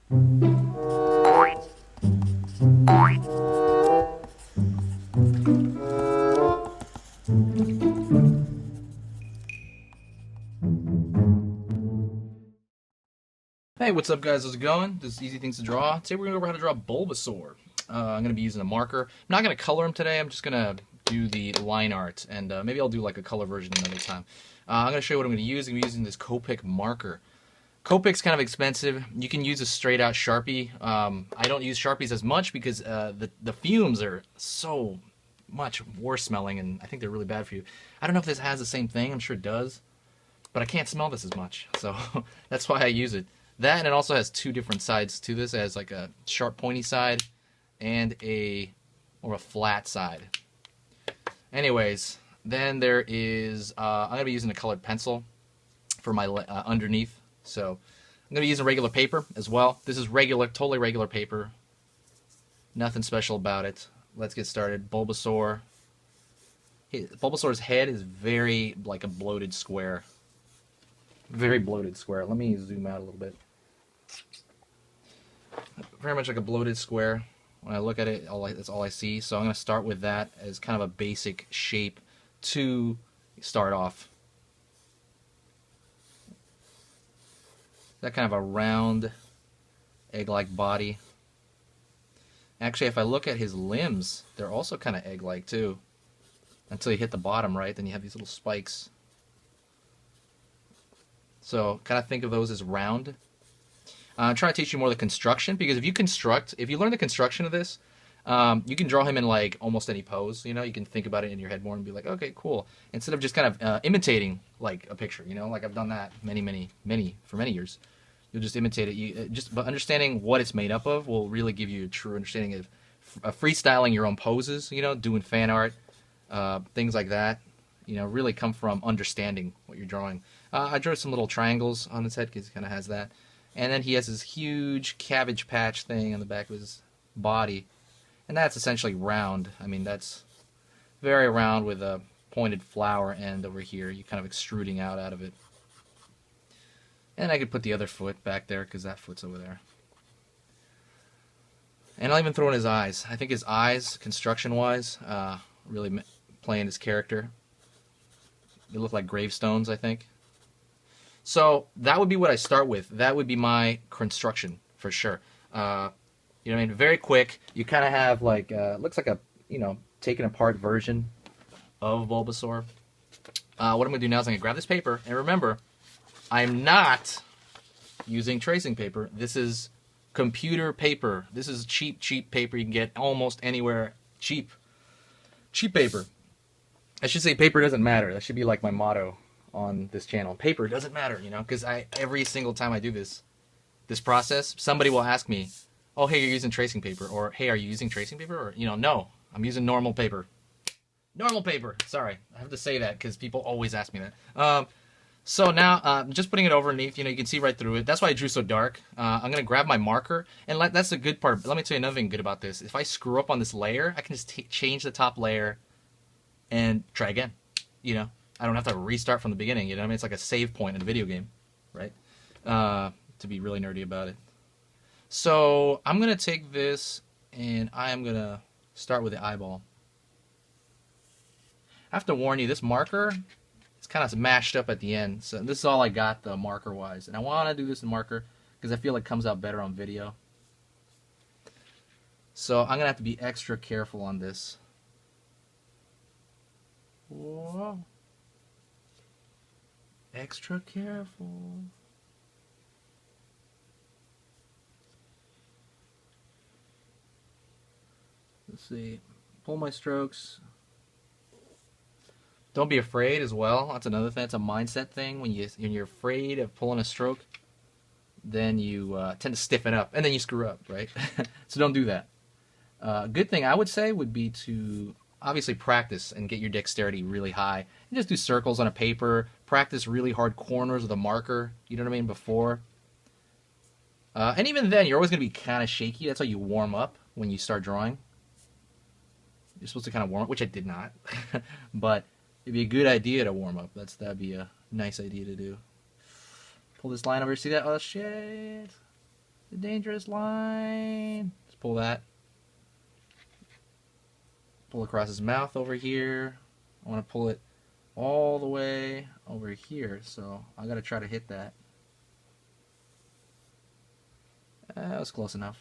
Hey, what's up guys, how's it going? This is Easy Things to Draw. Today we're going to go over how to draw Bulbasaur. I'm going to be using a marker. I'm not going to color him today, I'm just going to do the line art, and maybe I'll do like a color version another time. I'm going to show you what I'm going to use. I'm going to be using this Copic marker. Copic's kind of expensive. You can use a straight out Sharpie. I don't use Sharpies as much because the fumes are so much worse smelling, and I think they're really bad for you. I don't know if this has the same thing, I'm sure it does, but I can't smell this as much, so that's why I use it. That, and it also has two different sides to this. It has like a sharp pointy side and a flat side. Anyways, then there is I'm gonna be using a colored pencil for my underneath. So I'm gonna be using regular paper as well. This is regular, totally regular paper. Nothing special about it. Let's get started. Bulbasaur. Bulbasaur's head is very like a bloated square. Very bloated square. Let me zoom out a little bit. Very much like a bloated square. When I look at it, that's all I see. So I'm going to start with that as kind of a basic shape to start off. That kind of a round, egg-like body. Actually, if I look at his limbs, they're also kind of egg-like too. Until you hit the bottom, right? Then you have these little spikes. So kind of think of those as round. I'm trying to teach you more the construction, because if you learn the construction of this, you can draw him in like almost any pose. You know, you can think about it in your head more and be like, okay, cool. Instead of just kind of imitating like a picture. You know, like I've done that for many years. You'll just imitate it. But understanding what it's made up of will really give you a true understanding of freestyling your own poses. You know, doing fan art, things like that. You know, really come from understanding what you're drawing. I drew some little triangles on his head because he kind of has that. And then he has this huge cabbage patch thing on the back of his body. And that's essentially round. I mean, that's very round with a pointed flower end over here. You're kind of extruding out of it. And I could put the other foot back there because that foot's over there. And I'll even throw in his eyes. I think his eyes, construction-wise, really playing his character. They look like gravestones, I think. So that would be what I start with. That would be my construction for sure. You know what I mean? Very quick. You kind of have like looks like a taken apart version of Bulbasaur. What I'm gonna do now is I'm gonna grab this paper, and remember, I'm not using tracing paper. This is computer paper. This is cheap paper you can get almost anywhere. Cheap paper. I should say paper doesn't matter. That should be like my motto on this channel. Paper doesn't matter, you know, because every single time I do this process, somebody will ask me, oh, hey, you're using tracing paper, or hey, are you using tracing paper, or no, I'm using normal paper. Normal paper. Sorry, I have to say that because people always ask me that. So now, just putting it underneath, you can see right through it. That's why I drew so dark. I'm gonna grab my marker, and that's the good part. Let me tell you another thing good about this. If I screw up on this layer, I can just change the top layer and try again. I don't have to restart from the beginning, I mean? It's like a save point in a video game, right? To be really nerdy about it. So I'm going to take this, and I am going to start with the eyeball. I have to warn you, this marker is kind of mashed up at the end. So this is all I got, the marker-wise. And I want to do this in marker because I feel it comes out better on video. So I'm going to have to be extra careful on this. Whoa. Extra careful. Let's see. Pull my strokes. Don't be afraid as well. That's another thing. That's a mindset thing. When you're afraid of pulling a stroke, then you tend to stiffen up, and then you screw up, right? So don't do that. Good thing I would say would be to obviously practice and get your dexterity really high. And just do circles on a paper. Practice really hard corners with a marker. You know what I mean? Before. And even then, you're always going to be kind of shaky. That's how you warm up when you start drawing. You're supposed to kind of warm up, which I did not. But it'd be a good idea to warm up. That'd be a nice idea to do. Pull this line over. See that? Oh, shit. The dangerous line. Let's pull that. Pull across his mouth over here. I want to pull it all the way over here, so I gotta try to hit that. That was close enough.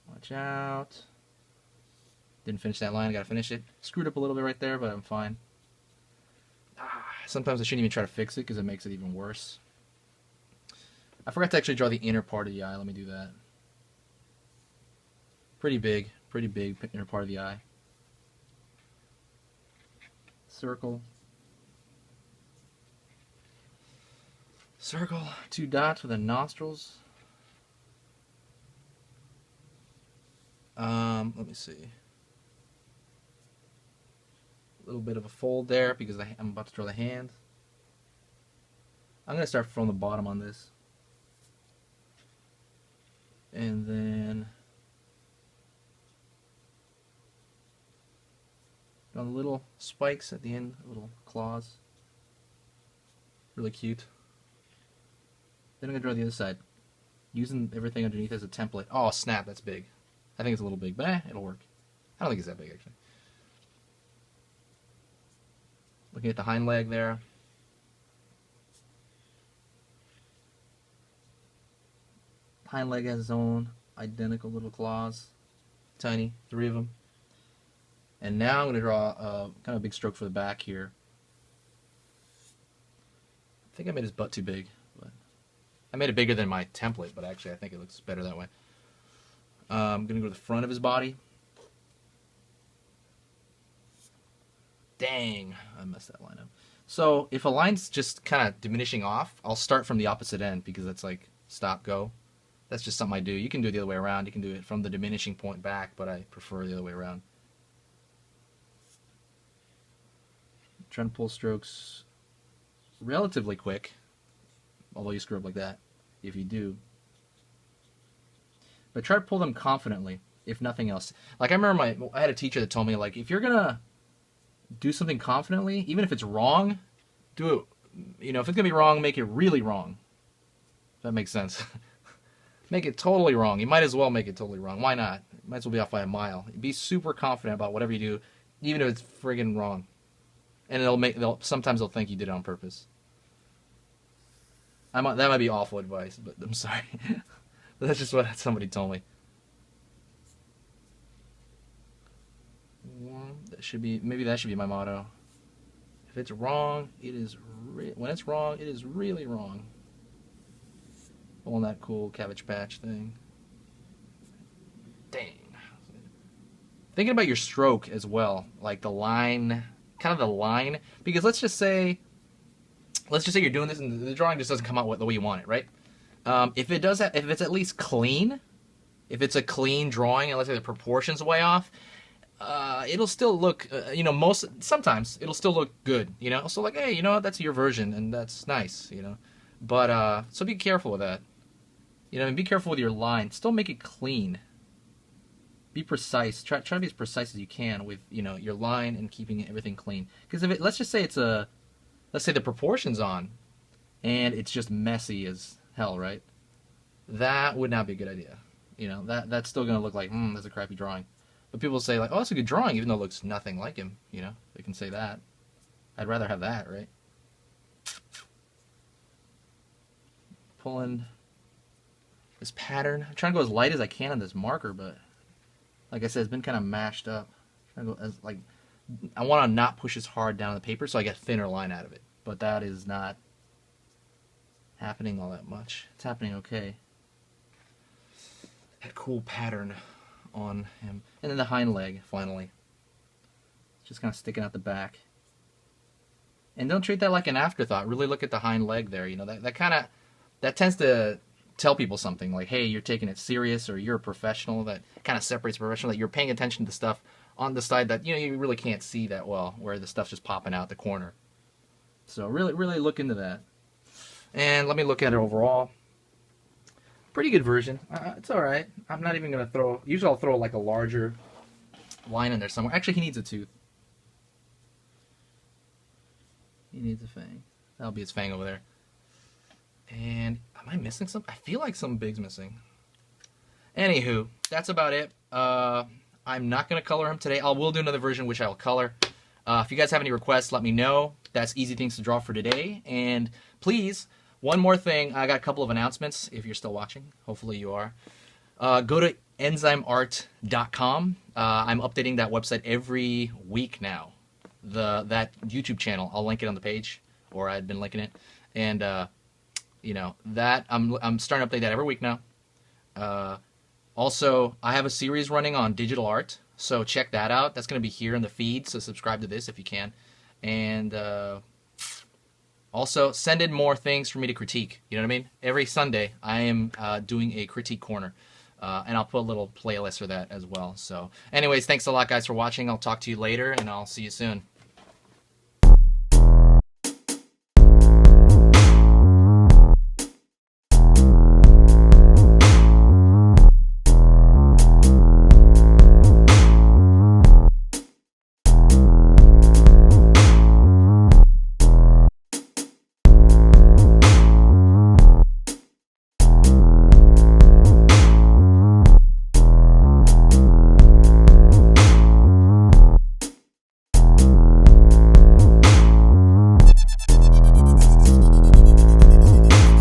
Watch out. Didn't finish that line, I gotta finish it. Screwed up a little bit right there, but I'm fine. Sometimes I shouldn't even try to fix it because it makes it even worse. I forgot to actually draw the inner part of the eye. Let me do that. Pretty big inner part of the eye. Circle. Circle, 2 dots with the nostrils. Let me see. A little bit of a fold there because I'm about to draw the hand. I'm going to start from the bottom on this. And then draw the little spikes at the end, little claws. Really cute. Then I'm going to draw the other side, using everything underneath as a template. Oh, snap, that's big. I think it's a little big, but it'll work. I don't think it's that big, actually. Looking at the hind leg there. Hind leg has its own identical little claws. Tiny, 3 of them. And now I'm going to draw kind of a big stroke for the back here. I think I made his butt too big. But I made it bigger than my template, but actually I think it looks better that way. I'm going to go to the front of his body. Dang, I messed that line up. So if a line's just kind of diminishing off, I'll start from the opposite end because that's like stop, go. That's just something I do. You can do it the other way around. You can do it from the diminishing point back, but I prefer the other way around. Trying to pull strokes relatively quick, although you screw up like that, if you do. But try to pull them confidently, if nothing else. Like I remember I had a teacher that told me, like, if you're gonna do something confidently, even if it's wrong, do it. You know, if it's gonna be wrong, make it really wrong. If that makes sense. Make it totally wrong. You might as well make it totally wrong. Why not? You might as well be off by a mile. Be super confident about whatever you do, even if it's friggin' wrong. And sometimes they'll think you did it on purpose. That might be awful advice, but I'm sorry. But that's just what somebody told me. Maybe that should be my motto. If it's wrong, it is when it's wrong, it is really wrong. Pulling that cool Cabbage Patch thing. Dang. Thinking about your stroke as well, like the line, kind of the line, because let's just say you're doing this and the drawing just doesn't come out the way you want it, right? If it's at least clean, if it's a clean drawing and let's say the proportions way off, it'll still look, sometimes it'll still look good, you know? So like, hey, you know what, that's your version and that's nice, you know? But, so be careful with that. You know, and be careful with your line. Still make it clean. Be precise. Try to be as precise as you can with, you know, your line and keeping everything clean. Because if let's just say let's say the proportion's on, and it's just messy as hell, right? That would not be a good idea. You know, that's still gonna look like, that's a crappy drawing. But people say like, oh, that's a good drawing, even though it looks nothing like him. You know, they can say that. I'd rather have that, right? Pulling this pattern. I'm trying to go as light as I can on this marker, but like I said, it's been kind of mashed up. I'm trying to go I want to not push as hard down the paper so I get a thinner line out of it. But that is not happening all that much. It's happening okay. That cool pattern on him. And then the hind leg, finally. Just kind of sticking out the back. And don't treat that like an afterthought. Really look at the hind leg there. You know, that tends to tell people something like, hey, you're taking it serious, or you're a professional. That kind of separates professional, that you're paying attention to stuff on the side that, you know, you really can't see that well, where the stuff's just popping out the corner. So really, really look into that. And let me look at it overall. Pretty good version. It's all right. I'm not even going to throw... Usually I'll throw like a larger line in there somewhere. Actually, he needs a tooth. He needs a fang. That'll be his fang over there. And am I missing some? I feel like some big's missing. Anywho, that's about it. I'm not going to color him today. I will do another version which I will color. If you guys have any requests, let me know. That's easy things to draw for today. And please, one more thing. I got a couple of announcements if you're still watching. Hopefully you are. Go to enzymeart.com. I'm updating that website every week now. That YouTube channel, I'll link it on the page, or I'd been linking it. And, you know, that I'm starting to update that every week now. Also, I have a series running on digital art, so check that out. That's going to be here in the feed, so subscribe to this if you can. And also, send in more things for me to critique. You know what I mean? Every Sunday, I am doing a critique corner, and I'll put a little playlist for that as well. So anyways, thanks a lot, guys, for watching. I'll talk to you later, and I'll see you soon.